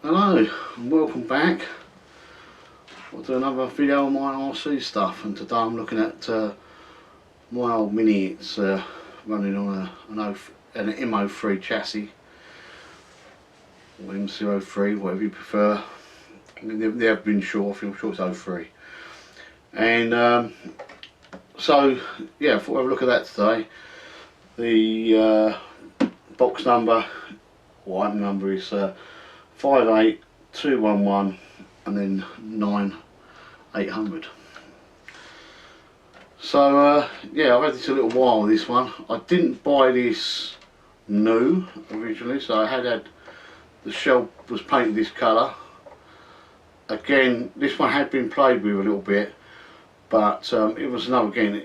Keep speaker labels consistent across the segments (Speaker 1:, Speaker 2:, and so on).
Speaker 1: Hello and welcome back. I'll do another video on my RC stuff, and today I'm looking at my old Mini. It's running on an M03 chassis, or M03, whatever you prefer. I mean, they have been short, I'm sure it's 03. And so yeah, I thought I'd have a look at that today. The box number, or item number, is 58211 and then 9800. So yeah, I've had this a little while, this one. I didn't buy this new originally, so I had the shell was painted this colour. Again, this one had been played with a little bit, but it was another, again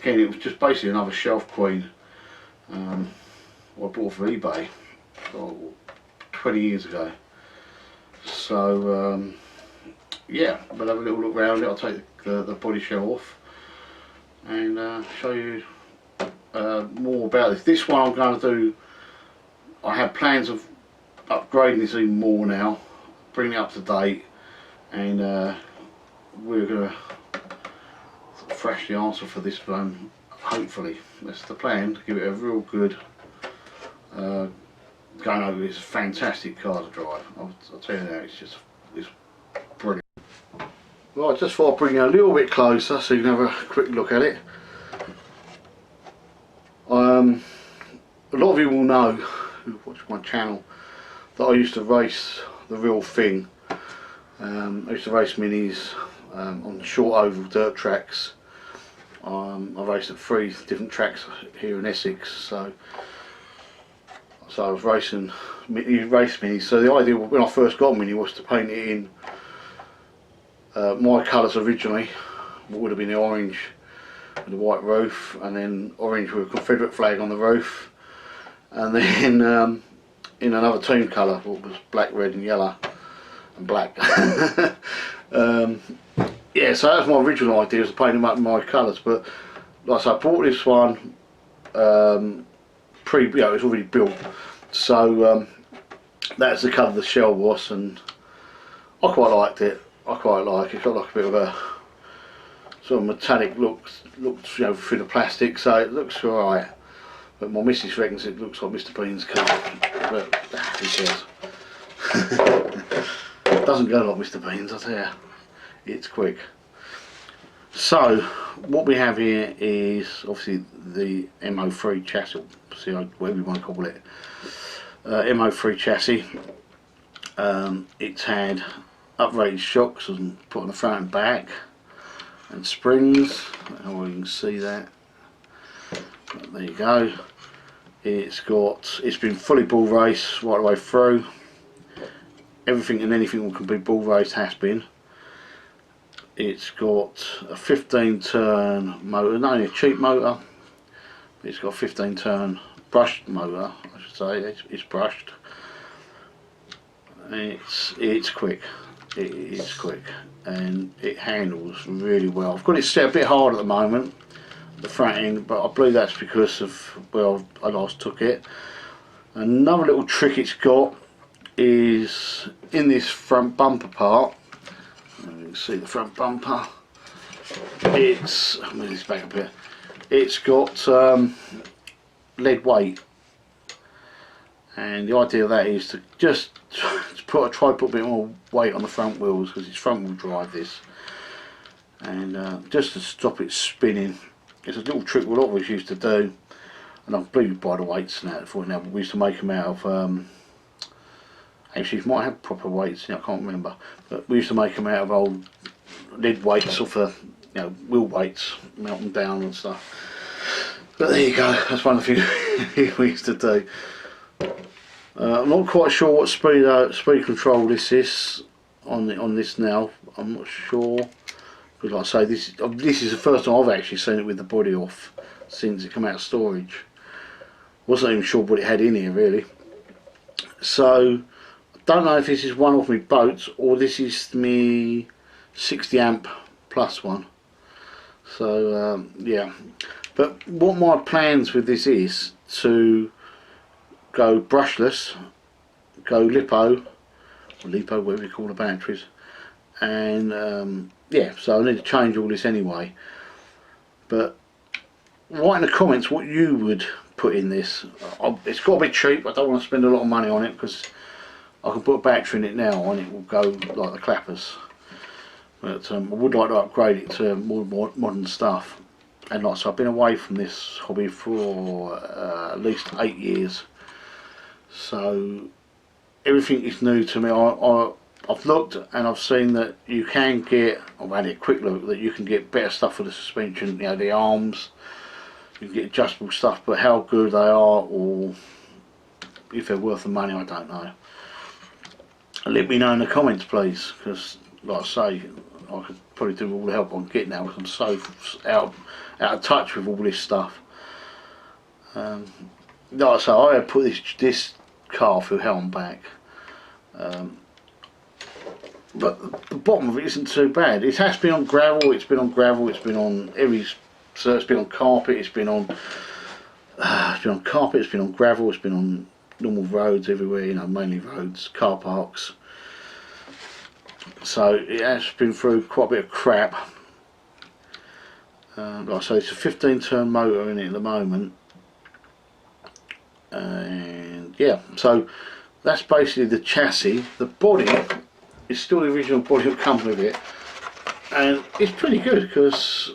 Speaker 1: it was just basically another shelf queen. I bought off eBay 20 years ago. So yeah, we'll have a little look around it. I'll take the body shell off and show you more about this. This one I'm going to do, I have plans of upgrading this even more now, bringing it up to date, and we're going to thrash the answer for this one. Hopefully, that's the plan, to give it a real good going over. It's a fantastic car to drive. I'll tell you now, it's brilliant. Right, just thought I'd bring you a little bit closer so you can have a quick look at it. A lot of you will know, who watch my channel, that I used to race the real thing. I used to race minis on short oval dirt tracks. I raced at 3 different tracks here in Essex, so I was racing race minis. So the idea when I first got a Mini was to paint it in my colours originally, what would have been the orange with the white roof, and then orange with a Confederate flag on the roof, and then in another team colour, what was black, red and yellow and black. Yeah, so that was my original idea, was to paint them up in my colours. But like I said, I bought this one it was already built, so that's the colour the shell was, and I quite liked it. I quite like it. It's got like a bit of a sort of metallic look, you know, through the plastic, so it looks alright. But my missus reckons it looks like Mr. Bean's car, but who cares? It doesn't go like Mr. Bean's, I tell you. It's quick. So what we have here is obviously the M03 chassis, whatever you want to call it. M03 chassis. It's had uprated shocks and put on the front and back, and springs. I don't know if you can see that, but there you go. It's been fully bull raced right the way through. Everything and anything that can be bull raced has been. It's got a 15 turn motor, not only a cheap motor, but it's got a 15 turn brushed motor, I should say. It's brushed. It's quick. It is quick, and it handles really well. I've got it set a bit hard at the moment, the front end, but I believe that's because of where I last took it. Another little trick it's got is in this front bumper part. You can see the front bumper. I'll move this back a bit. It's got lead weight, and the idea of that is to just try to put a bit more weight on the front wheels, because it's front wheel drive this, and just to stop it spinning. It's a little trick a lot of us used to do, and I believe you buy the weights now for it now, but we used to make them out of actually it might have proper weights, I can't remember, but we used to make them out of old lead weights off the wheel weights, melt them down and stuff. But there you go, that's one of the things we used to do. I'm not quite sure what speed control this is on this now. I'm not sure, because like I say, this is the first time I've actually seen it with the body off since it came out of storage. Wasn't even sure what it had in here really. So don't know if this is one of my boats or this is me 60 amp plus one. So yeah, but what my plans with this is to go brushless, go lipo, or LiPo, whatever you call the batteries. And yeah, so I need to change all this anyway. But write in the comments what you would put in this. It's got to be cheap. I don't want to spend a lot of money on it because I can put a battery in it now and it will go like the clappers. But I would like to upgrade it to more modern stuff. And like so, I've been away from this hobby for at least 8 years. So everything is new to me. I've looked and I've seen that you can get, I've had a quick look, that you can get better stuff for the suspension, you know, the arms, you can get adjustable stuff, but how good they are or if they're worth the money, I don't know. Let me know in the comments please, because like I say, I could probably do all the help I can get now because I'm so out of touch with all this stuff. Like I say, I had put this car through hell and back. But the bottom of it isn't too bad. It has been on gravel, it's been on every, so it's been on carpet, it's been on carpet, it's been on gravel, it's been on normal roads everywhere, you know, mainly roads, car parks. So it has been through quite a bit of crap. Like I say, it's a 15-turn motor in it at the moment. And yeah, so that's basically the chassis. The body is still the original body that comes with it, and it's pretty good because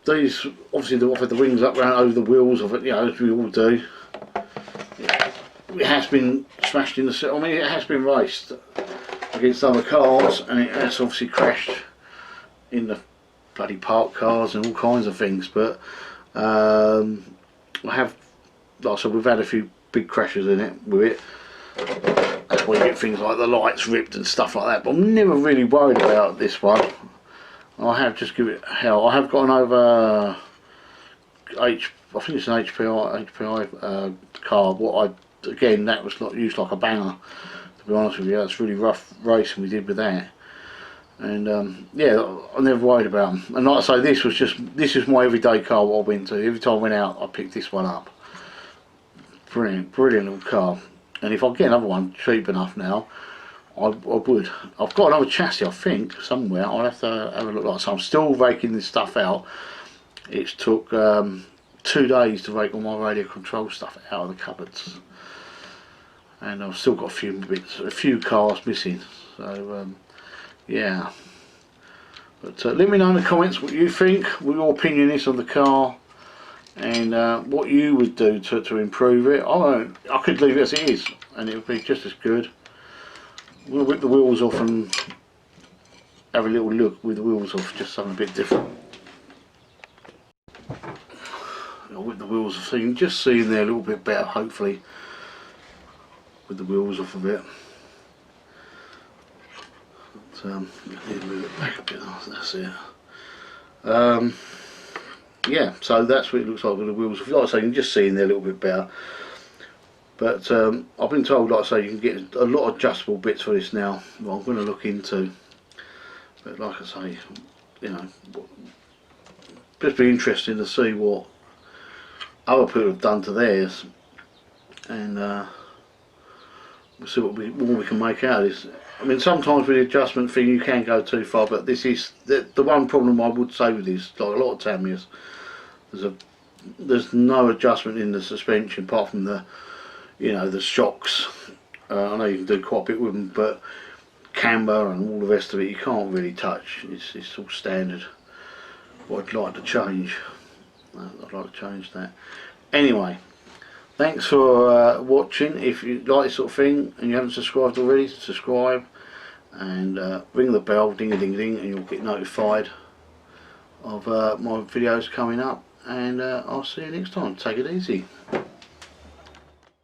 Speaker 1: these obviously I've had the wings up round over the wheels of it, you know, as we all do. It has been smashed in the, I mean, it has been raced against other cars, and it has obviously crashed in the bloody parked cars and all kinds of things. But I have, like I said, we've had a few big crashes in it with it. That's why you get things like the lights ripped and stuff like that. But I'm never really worried about this one. I have just given it hell. I have got an over I think it's an HPI car. Again, that was not used like a banger, to be honest with you. That's really rough racing we did with that. And yeah, I never worried about them. And like I say, this is my everyday car what I went to. Every time I went out I picked this one up. Brilliant little car. And if I get another one cheap enough now, I would. I've got another chassis, I think, somewhere. I'll have to have a look. Like so, I'm still raking this stuff out. It's took 2 days to rake all my radio control stuff out of the cupboards, and I've still got a few cars missing. So yeah. But let me know in the comments what you think, what your opinion is of the car, and what you would do to improve it. I could leave it as it is, and it would be just as good. We'll rip the wheels off and have a little look with the wheels off, just something a bit different. I'll whip the wheels off so you can just see in there a little bit better, hopefully, with the wheels off a bit. But, need to move it back a bit. That's it. Yeah, so that's what it looks like with the wheels off. Like I say, you can just see in there a little bit better. But I've been told, like I say, you can get a lot of adjustable bits for this now. Well, I'm going to look into. But like I say, you know, just be interesting to see what other people have done to theirs, and we'll see what more we can make out of this. I mean, sometimes with the adjustment thing you can go too far, but this is the one problem I would say with this, like a lot of Tamiyas, there's no adjustment in the suspension apart from the, you know, the shocks. I know you can do quite a bit with them, but camber and all the rest of it you can't really touch. It's all standard. What I'd like to change, I'd like to change that. Anyway, thanks for watching. If you like this sort of thing and you haven't subscribed already, subscribe and ring the bell, ding a ding ding, and you'll get notified of my videos coming up. And I'll see you next time. Take it easy.